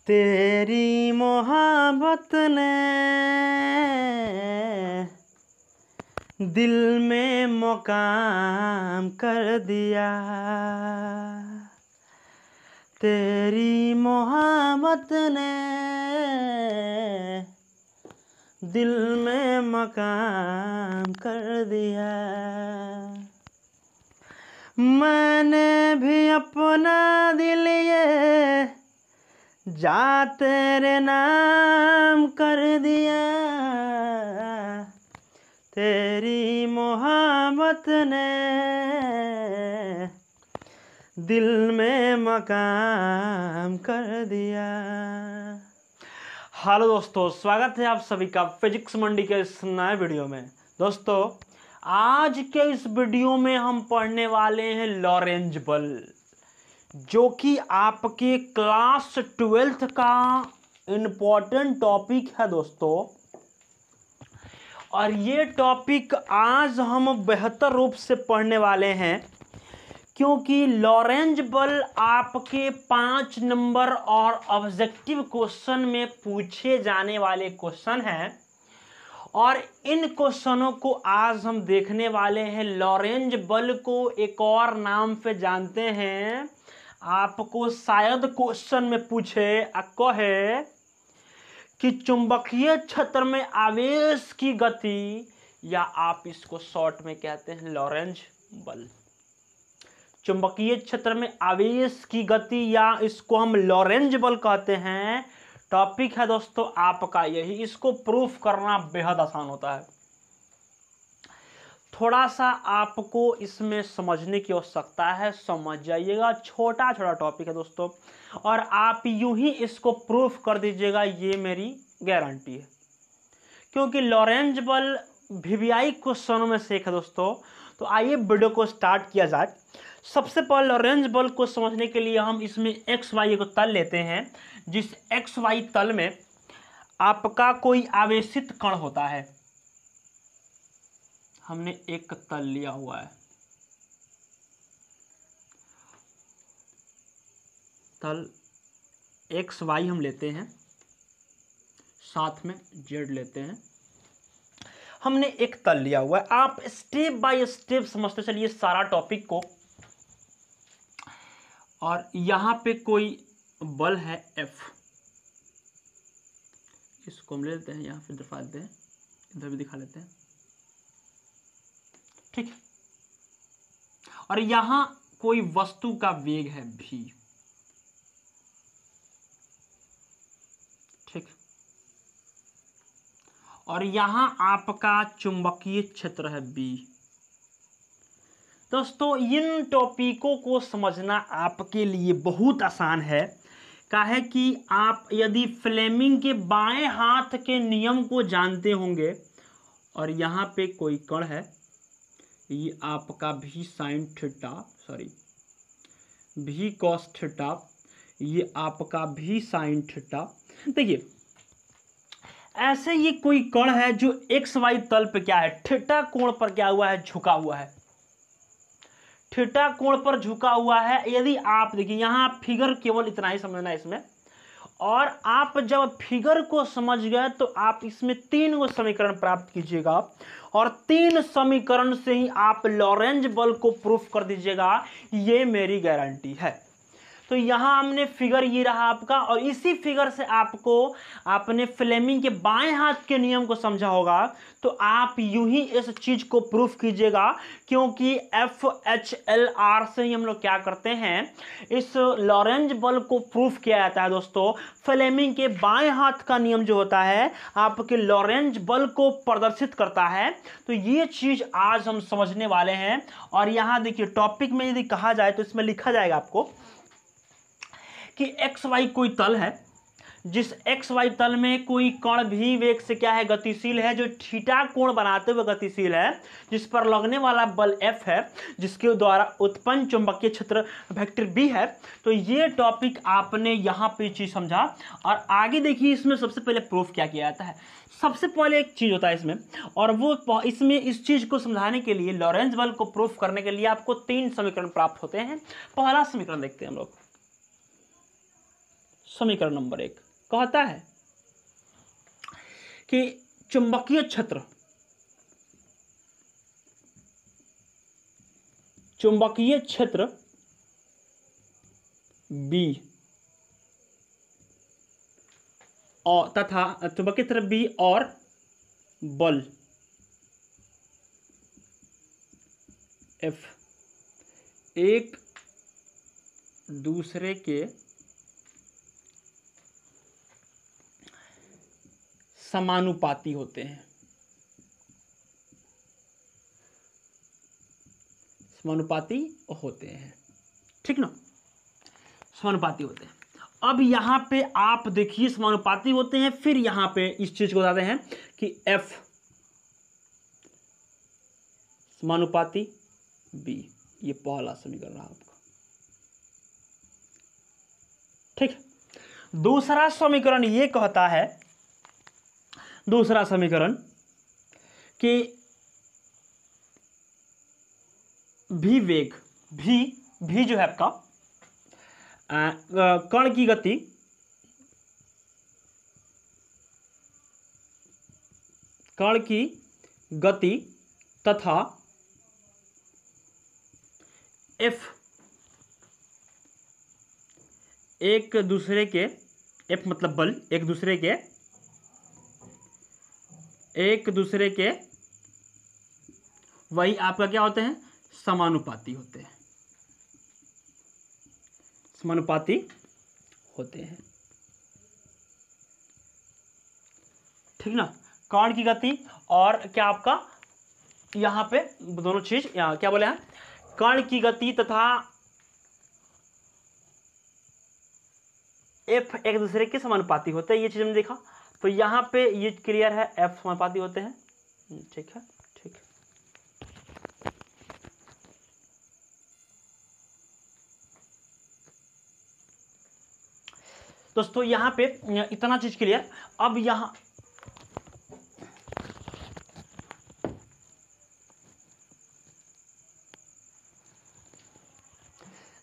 तेरी मोहब्बत ने दिल में मुकाम कर दिया। तेरी मोहब्बत ने दिल में मकाम कर दिया। मैंने भी अपना दिल ये जा तेरे नाम कर दिया। तेरी मोहब्बत ने दिल में मकाम कर दिया। हेलो दोस्तों, स्वागत है आप सभी का फिजिक्स मंडी के इस नए वीडियो में। दोस्तों, आज के इस वीडियो में हम पढ़ने वाले हैं लॉरेंज बल, जो कि आपके क्लास 12th का इम्पोर्टेंट टॉपिक है दोस्तों। और ये टॉपिक आज हम बेहतर रूप से पढ़ने वाले हैं, क्योंकि लॉरेंज बल आपके 5 नंबर और ऑब्जेक्टिव क्वेश्चन में पूछे जाने वाले क्वेश्चन हैं। और इन क्वेश्चनों को आज हम देखने वाले हैं। लॉरेंज बल को एक और नाम पे जानते हैं, आपको शायद क्वेश्चन में पूछे कहे कि चुंबकीय क्षेत्र में आवेश की गति, या आप इसको शॉर्ट में कहते हैं लॉरेंज बल। चुंबकीय क्षेत्र में आवेश की गति, या इसको हम लॉरेंज बल कहते हैं। टॉपिक है दोस्तों आपका यही। इसको प्रूफ करना बेहद आसान होता है। थोड़ा सा आपको इसमें समझने की आवश्यकता है, समझ जाइएगा। छोटा छोटा टॉपिक है दोस्तों, और आप यूं ही इसको प्रूफ कर दीजिएगा, ये मेरी गारंटी है। क्योंकि लॉरेंज बल वीवीआई क्वेश्चनों में से एक है दोस्तों। तो आइए वीडियो को स्टार्ट किया जाए। सबसे पहले लॉरेंज बल को समझने के लिए हम इसमें एक्स वाई को तल लेते हैं। जिस एक्स वाई तल में आपका कोई आवेशित कण होता है, हमने एक तल लिया हुआ है। तल एक्स वाई हम लेते हैं, साथ में जेड लेते हैं। हमने एक तल लिया हुआ है। आप स्टेप बाय स्टेप समझते चलिए सारा टॉपिक को। और यहां पे कोई बल है F, इसको हम ले लेते हैं, यहां पे दिखा देते हैं, इधर भी दिखा लेते हैं, ठीक। और यहां कोई वस्तु का वेग है v, ठीक। और यहां आपका चुंबकीय क्षेत्र है B। दोस्तों, इन टॉपिकों को समझना आपके लिए बहुत आसान है। काहे कि आप यदि फ्लेमिंग के बाएं हाथ के नियम को जानते होंगे, और यहाँ पे कोई कण है, ये आपका भी साइन थीटा, सॉरी भी कॉस थीटा, ये आपका भी साइन थीटा। देखिए, ऐसे ये कोई कण है जो एक्स वाई तल पे क्या है, थीटा कोण पर क्या हुआ है, झुका हुआ है। थीटा कोण पर झुका हुआ है। यदि आप देखिए, यहां फिगर केवल इतना ही समझना है इसमें। और आप जब फिगर को समझ गए तो आप इसमें 3 गो समीकरण प्राप्त कीजिएगा, और 3 समीकरण से ही आप लॉरेंज बल को प्रूफ कर दीजिएगा। ये मेरी गारंटी है। तो यहां हमने फिगर ये रहा आपका, और इसी फिगर से आपको आपने फ्लेमिंग के बाएं हाथ के नियम को समझा होगा। तो आप यूं ही इस चीज को प्रूफ कीजिएगा, क्योंकि FHLR से ही हम लोग क्या करते हैं, इस लॉरेंज बल को प्रूफ किया जाता है दोस्तों। फ्लेमिंग के बाएं हाथ का नियम जो होता है आपके लॉरेंज बल को प्रदर्शित करता है। तो ये चीज आज हम समझने वाले हैं। और यहां देखिए, टॉपिक में यदि कहा जाए तो इसमें लिखा जाएगा आपको कि एक्स वाई कोई तल है, जिस एक्स वाई तल में कोई कण भी वेग से क्या है, गतिशील है, जो थीटा कोण बनाते हुए गतिशील है, जिस पर लगने वाला बल F है, जिसके द्वारा उत्पन्न चुंबकीय क्षेत्र वेक्टर B है। तो ये टॉपिक आपने यहाँ पे चीज समझा। और आगे देखिए, इसमें सबसे पहले प्रूफ क्या किया जाता है। सबसे पहले एक चीज होता है इसमें, और वो इसमें इस चीज को समझाने के लिए, लॉरेंज बल को प्रूफ करने के लिए आपको 3 समीकरण प्राप्त होते हैं। पहला समीकरण देखते हैं हम लोग। समीकरण नंबर 1 कहता है कि चुंबकीय क्षेत्र B और तथा चुंबकीय क्षेत्र B और बल F एक दूसरे के समानुपाती होते हैं। ठीक ना, समानुपाती होते हैं। अब यहां पे आप देखिए समानुपाती होते हैं, फिर यहां पे इस चीज को बताते हैं कि F समानुपाती B, ये पहला समीकरण रहा आपका। ठीक, दूसरा समीकरण ये कहता है, दूसरा समीकरण कि भी वेग भी जो है आपका कण की गति तथा F एक दूसरे के, F मतलब बल, एक दूसरे के वही आपका क्या होते हैं, समानुपाती होते हैं, ठीक ना। कण की गति और क्या आपका यहां पे दोनों चीज क्या बोले हैं, कण की गति तथा F एक दूसरे के समानुपाती होते हैं, ये चीज हमने देखा। तो यहां पे ये क्लियर है, F समानुपाती होते हैं। ठीक है, ठीक है। दोस्तों यहां पे इतना चीज क्लियर। अब यहां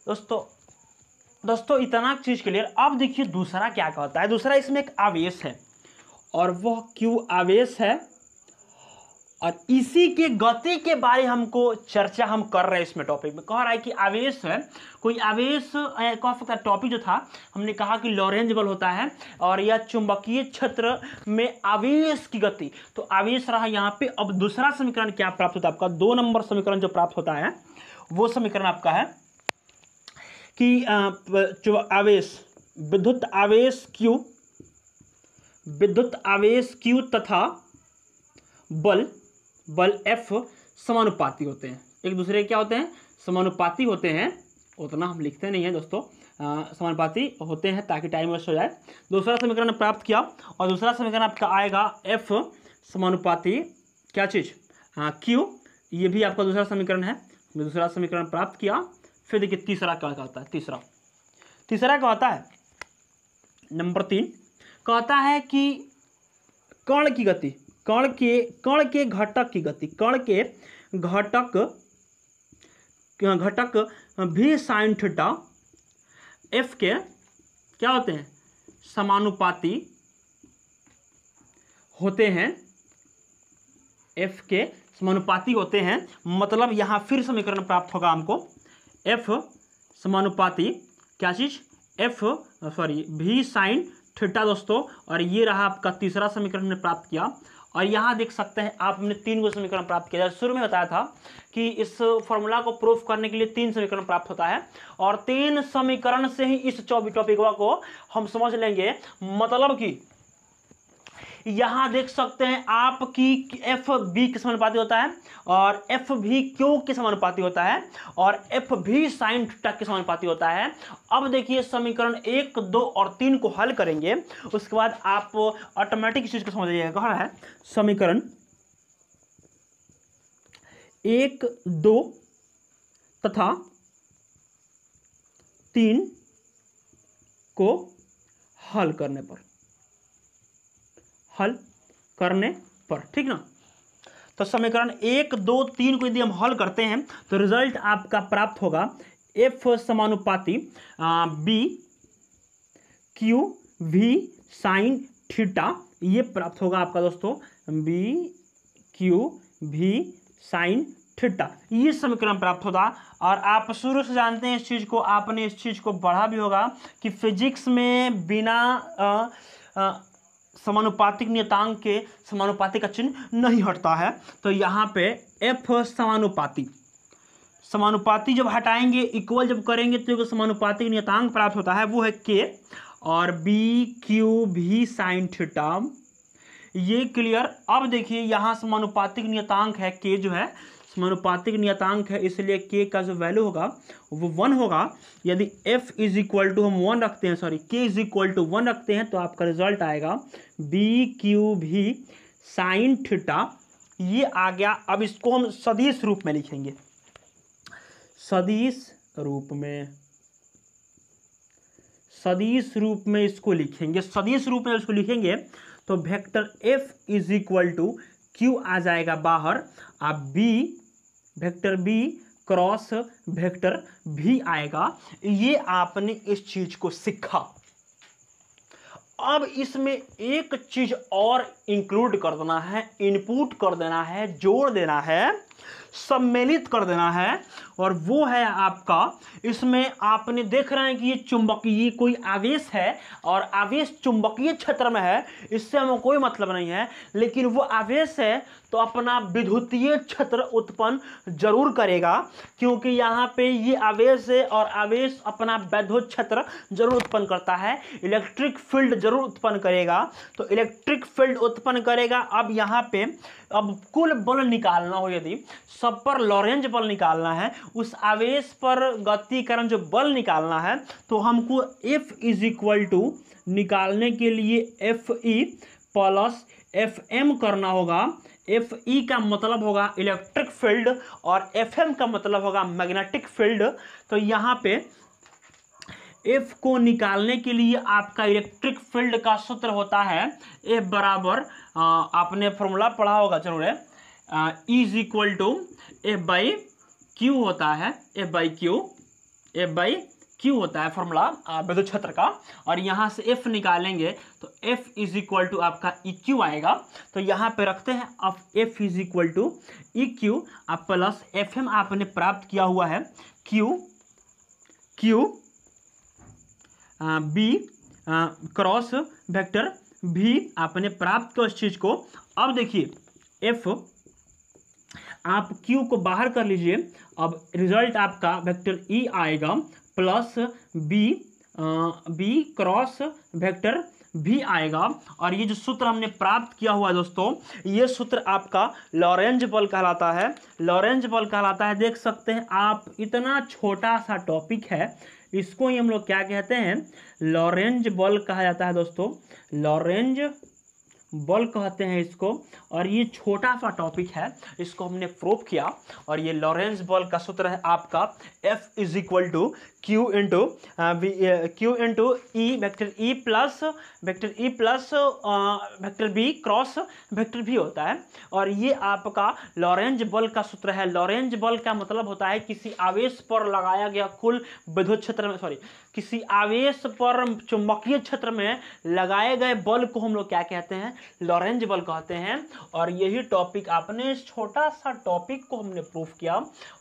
दोस्तों इतना चीज क्लियर। अब देखिए दूसरा क्या कहता है। दूसरा इसमें एक आवेश है और वह Q आवेश है, और इसी के गति के बारे हमको चर्चा हम कर रहे हैं। इसमें टॉपिक में कह रहा है कि आवेश है, कोई आवेश कह सकता है। टॉपिक जो था हमने कहा कि लॉरेंज बल होता है, और यह चुंबकीय क्षेत्र में आवेश की गति। तो आवेश रहा यहाँ पे। अब दूसरा समीकरण क्या प्राप्त होता है आपका, 2 नंबर समीकरण जो प्राप्त होता है वो समीकरण आपका है कि आवेश, विद्युत आवेश Q तथा बल F समानुपाती होते हैं। एक दूसरे क्या होते हैं, समानुपाती होते हैं। उतना हम लिखते नहीं हैं दोस्तों, समानुपाती होते हैं ताकि टाइम वेस्ट हो जाए। दूसरा समीकरण प्राप्त किया, और दूसरा समीकरण आपका आएगा F समानुपाती क्या चीज़, Q। ये भी आपका दूसरा समीकरण है। दूसरा समीकरण प्राप्त किया। फिर देखिए तीसरा क्या कहता है। तीसरा कहता है नंबर 3 कहता है कि कण की गति, कण के घटक की गति, कण के घटक भी साइन थीटा F के क्या होते हैं, समानुपाती होते हैं। F के समानुपाती होते हैं, मतलब यहां फिर समीकरण प्राप्त होगा हमको, F समानुपाती क्या चीज, भी साइन थीटा दोस्तों। और ये रहा आपका तीसरा समीकरण हमने प्राप्त किया। और यहाँ देख सकते हैं आप, हमने 3 गो समीकरण प्राप्त किया। शुरू में बताया था कि इस फॉर्मूला को प्रूफ करने के लिए 3 समीकरण प्राप्त होता है, और 3 समीकरण से ही इस टॉपिक को हम समझ लेंगे। मतलब कि यहाँ देख सकते हैं आप कि F B के समानुपाती होता है, और F भी Q के समानुपाती होता है, और F भी साइन थीटा के समानुपाती होता है। अब देखिए समीकरण 1, 2 और 3 को हल करेंगे, उसके बाद आप ऑटोमेटिक चीज को समझ जाइएगा। कह रहा है समीकरण 1, 2 तथा 3 को हल करने पर, ठीक ना। तो समीकरण 1, 2, 3 को यदि हम हल करते हैं तो रिजल्ट आपका प्राप्त होगा F समानुपाती B क्यू भी साइन थीटा, ये प्राप्त होगा आपका दोस्तों बी क्यू भी साइन थीटा, ये समीकरण प्राप्त होगा। और आप शुरू से जानते हैं इस चीज़ को, आपने इस चीज़ को पढ़ा भी होगा कि फिजिक्स में बिना समानुपातिक नियतांक के समानुपाती का चिन्ह नहीं हटता है। तो यहाँ पे एफ समानुपाती जब हटाएंगे, इक्वल जब करेंगे तो जो समानुपातिक नियतांक प्राप्त होता है वो है के, और बी क्यू भी साइन थीटा, ये क्लियर। अब देखिए यहाँ समानुपातिक नियतांक है के, जो है समानुपातिक नियतांक है, इसलिए के का जो वैल्यू होगा वो 1 होगा। यदि f इज इक्वल टू हम 1 रखते हैं, sorry k is equal to 1 रखते हैं, तो आपका रिजल्ट आएगा बी क्यू भी साइन थीटा, ये आ गया। अब इसको हम सदिश रूप में लिखेंगे, सदिश रूप में इसको लिखेंगे, सदिश रूप में इसको लिखेंगे तो vector f is equal to q आ जाएगा बाहर, अब b vector B cross vector भी आएगा। ये आपने इस चीज को सीखा। अब इसमें एक चीज और इंक्लूड कर देना है, इनपुट कर देना है, जोड़ देना है, सम्मिलित कर देना है, और वो है आपका, इसमें आपने देख रहे हैं कि ये चुंबकीय कोई आवेश है और आवेश चुंबकीय क्षेत्र में है, इससे हमें कोई मतलब नहीं है, लेकिन वो आवेश है तो अपना विद्युतीय क्षेत्र उत्पन्न जरूर करेगा, क्योंकि यहाँ पे ये आवेश है और आवेश अपना विद्युत क्षेत्र जरूर उत्पन्न करता है, इलेक्ट्रिक फील्ड जरूर उत्पन्न करेगा, तो इलेक्ट्रिक फील्ड उत्पन्न करेगा। अब यहाँ पे अब कुल बल निकालना हो, यदि सब पर लॉरेंज बल निकालना है, उस आवेश पर गतिकरण जो बल निकालना है, तो हमको F इज इक्वल टू निकालने के लिए FE प्लस FM करना होगा। FE का मतलब होगा इलेक्ट्रिक फील्ड और FM का मतलब होगा मैग्नेटिक फील्ड। तो यहाँ पे F को निकालने के लिए आपका इलेक्ट्रिक फील्ड का सूत्र होता है F बराबर, आपने फॉर्मूला पढ़ा होगा जरूर है, E is equal to F by Q होता है, F बाई क्यू होता है फॉर्मूला विद्युत क्षेत्र का, और यहाँ से F निकालेंगे तो F इज इक्वल टू आपका EQ आएगा। तो यहाँ पे रखते हैं, अब F is equal to EQ अब प्लस FM आपने प्राप्त किया हुआ है Q B क्रॉस वेक्टर भी आपने प्राप्त किया उस चीज को। अब देखिए F आप Q को बाहर कर लीजिए, अब रिजल्ट आपका वेक्टर E आएगा प्लस B क्रॉस वेक्टर भी आएगा। और ये जो सूत्र हमने प्राप्त किया हुआ है दोस्तों, ये सूत्र आपका लॉरेंज बल कहलाता है, लॉरेंज बल कहलाता है। देख सकते हैं आप, इतना छोटा सा टॉपिक है, इसको ही हम लोग क्या कहते हैं, लॉरेंज बल कहा जाता है दोस्तों, लॉरेंज बल कहते हैं इसको। और ये छोटा सा टॉपिक है, इसको हमने प्रूव किया, और ये लॉरेंज बल का सूत्र है आपका F is equal to Q into E vector E plus vector B cross vector भी होता है। और ये आपका लॉरेंज बल का सूत्र है। लॉरेंज बल का मतलब होता है किसी आवेश पर लगाया गया कुल विद्युत क्षेत्र में, सॉरी, किसी आवेश पर चुंबकीय क्षेत्र में लगाए गए बल को हम लोग क्या कहते हैं, लॉरेंज बल कहते हैं। और यही टॉपिक आपने, इस छोटा सा टॉपिक को हमने प्रूव किया,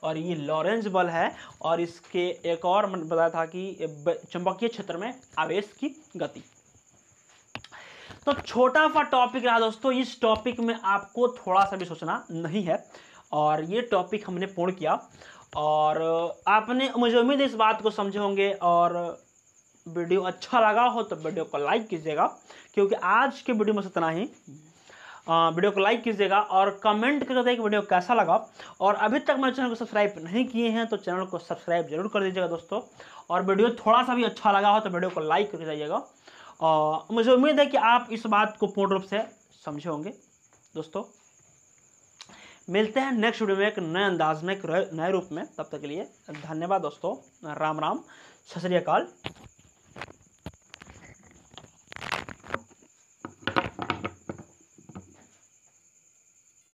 और ये लॉरेंज बल है। और इसके एक और मैंने बताया था कि चुंबकीय क्षेत्र में आवेश की गति। तो छोटा सा टॉपिक रहा दोस्तों, इस टॉपिक में आपको थोड़ा सा भी सोचना नहीं है, और ये टॉपिक हमने पूर्ण किया। और आपने, मुझे उम्मीद है इस बात को समझे होंगे, और वीडियो अच्छा लगा हो तो वीडियो को लाइक कीजिएगा, क्योंकि आज के वीडियो में इतना ही। वीडियो को लाइक कीजिएगा और कमेंट करके बताइए कि वीडियो कैसा लगा। और अभी तक मेरे चैनल को सब्सक्राइब नहीं किए हैं तो चैनल को सब्सक्राइब जरूर कर दीजिएगा दोस्तों। और वीडियो थोड़ा सा भी अच्छा लगा हो तो वीडियो को लाइक करके जाइएगा। और मुझे उम्मीद है कि आप इस बात को पूर्ण रूप से समझे होंगे दोस्तों। मिलते हैं नेक्स्ट वीडियो में एक नए अंदाज में, एक नए रूप में। तब तक के लिए धन्यवाद दोस्तों। राम राम, सत श्री अकाल।